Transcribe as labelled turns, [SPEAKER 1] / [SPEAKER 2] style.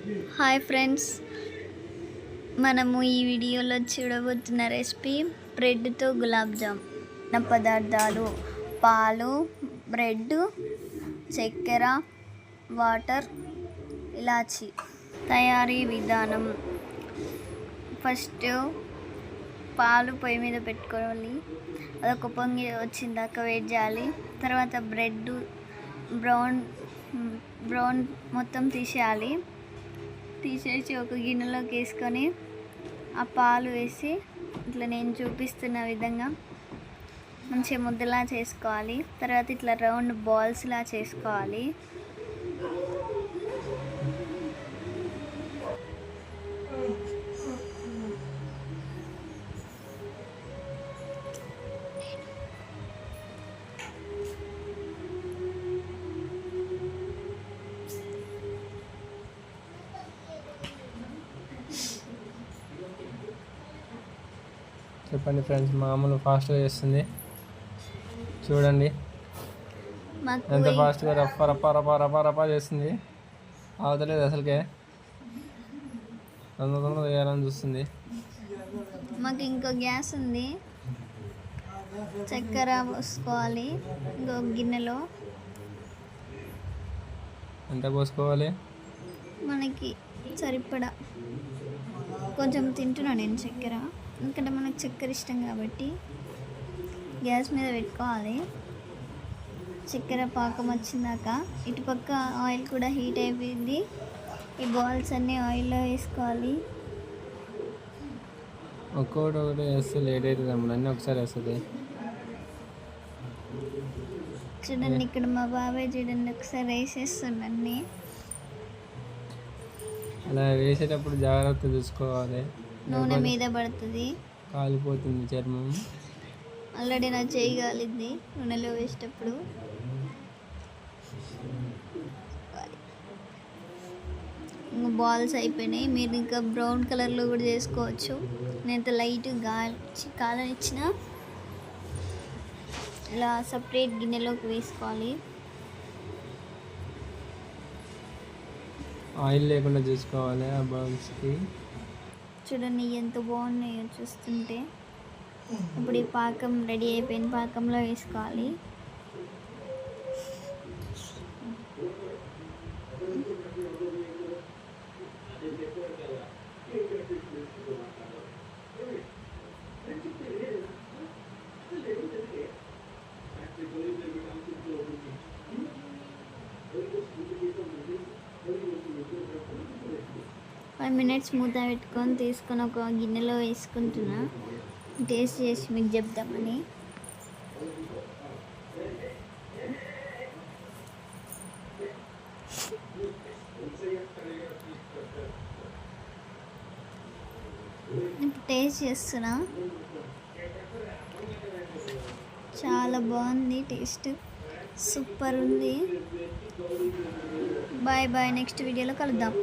[SPEAKER 1] Hi friends, మనము ఈ వీడియోలో చూడబోతున్న రెసిపీ బ్రెడ్తో గులాబ్ జామ్. పదార్థాలు: పాలు, బ్రెడ్, చక్కెర, వాటర్, ఇలాచి. తయారీ విధానం: ఫస్ట్ పాలు పొయ్యి మీద పెట్టుకోవాలి, అదొక పొంగి వచ్చిందాక వెయిట్ చేయాలి. తర్వాత బ్రౌన్ మొత్తం తీసేసి ఒక గిన్నెలోకి వేసుకొని ఆ పాలు వేసి ఇట్లా నేను చూపిస్తున్న విధంగా మంచిగా ముద్దలా చేసుకోవాలి. తర్వాత ఇట్లా రౌండ్ బాల్స్లా చేసుకోవాలి.
[SPEAKER 2] చెప్పండి ఫ్రెండ్స్, మామూలు ఫాస్ట్గా చేస్తుంది చూడండి. ఎంత ఫాస్ట్గా రప్ప రప్ప రప్ప రప్ప రప్ప చేస్తుంది, అవతలేదు అసలుకే. తొందర తొందరగా వేయాలని చూస్తుంది.
[SPEAKER 1] మాకు ఇంకో గ్యాస్ ఉంది. చక్కెర పోసుకోవాలి ఇంకో గిన్నెలో.
[SPEAKER 2] ఎంత పోసుకోవాలి?
[SPEAKER 1] మనకి సరిపడా. కొంచెం తింటున్నా నేను చక్కెర, ఎందుకంటే మనకు చక్కెర ఇష్టం కాబట్టి. గ్యాస్ మీద పెట్టుకోవాలి. చక్కెర పాకం వచ్చిందాక ఇటుపక్క ఆయిల్ కూడా హీట్ అయిపోయింది. ఈ బాల్స్ అన్నీ ఆయిల్లో వేసుకోవాలి.
[SPEAKER 2] ఒక్కొక్కటి వేస్తే లేట్ అవుతుంది అమ్మ, అన్నీ ఒకసారి వేస్తుంది.
[SPEAKER 1] చూడండి, ఇక్కడ మా బాబాయ్ చూడండి ఒకసారి వేసేస్తుండ అన్నీ.
[SPEAKER 2] అలా వేసేటప్పుడు జాగ్రత్త చూసుకోవాలి,
[SPEAKER 1] నూనె మీద పడుతుంది,
[SPEAKER 2] కాలిపోతుంది చర్మం.
[SPEAKER 1] ఆల్రెడీ నా చేయి కాలింది నూనెలో వేసేటప్పుడు. ఇంకా బాల్స్ అయిపోయినాయి. మీరు ఇంకా బ్రౌన్ కలర్లో కూడా చేసుకోవచ్చు. నేనైతే లైట్ కాలనిచ్చిన ఇలా సపరేట్ గిన్నెలోకి వేసుకోవాలి.
[SPEAKER 2] ఆయిల్ లేకుండా చూసుకోవాలి ఆ బాల్స్కి.
[SPEAKER 1] చూడండి ఎంత బాగున్నాయో చూస్తుంటే. ఇప్పుడు ఈ పాకం రెడీ అయిపోయిన పాకంలో వేసుకోవాలి. ఫైవ్ మినిట్స్ మూత పెట్టుకొని తీసుకొని ఒక గిన్నెలో వేసుకుంటున్నా, టేస్ట్ చేసి మీకు చెప్దామని. ఇప్పుడు టేస్ట్ చేస్తున్నా. చాలా బాగుంది, టేస్ట్ సూపర్ ఉంది. బాయ్ బాయ్, నెక్స్ట్ వీడియోలో కలుద్దాం.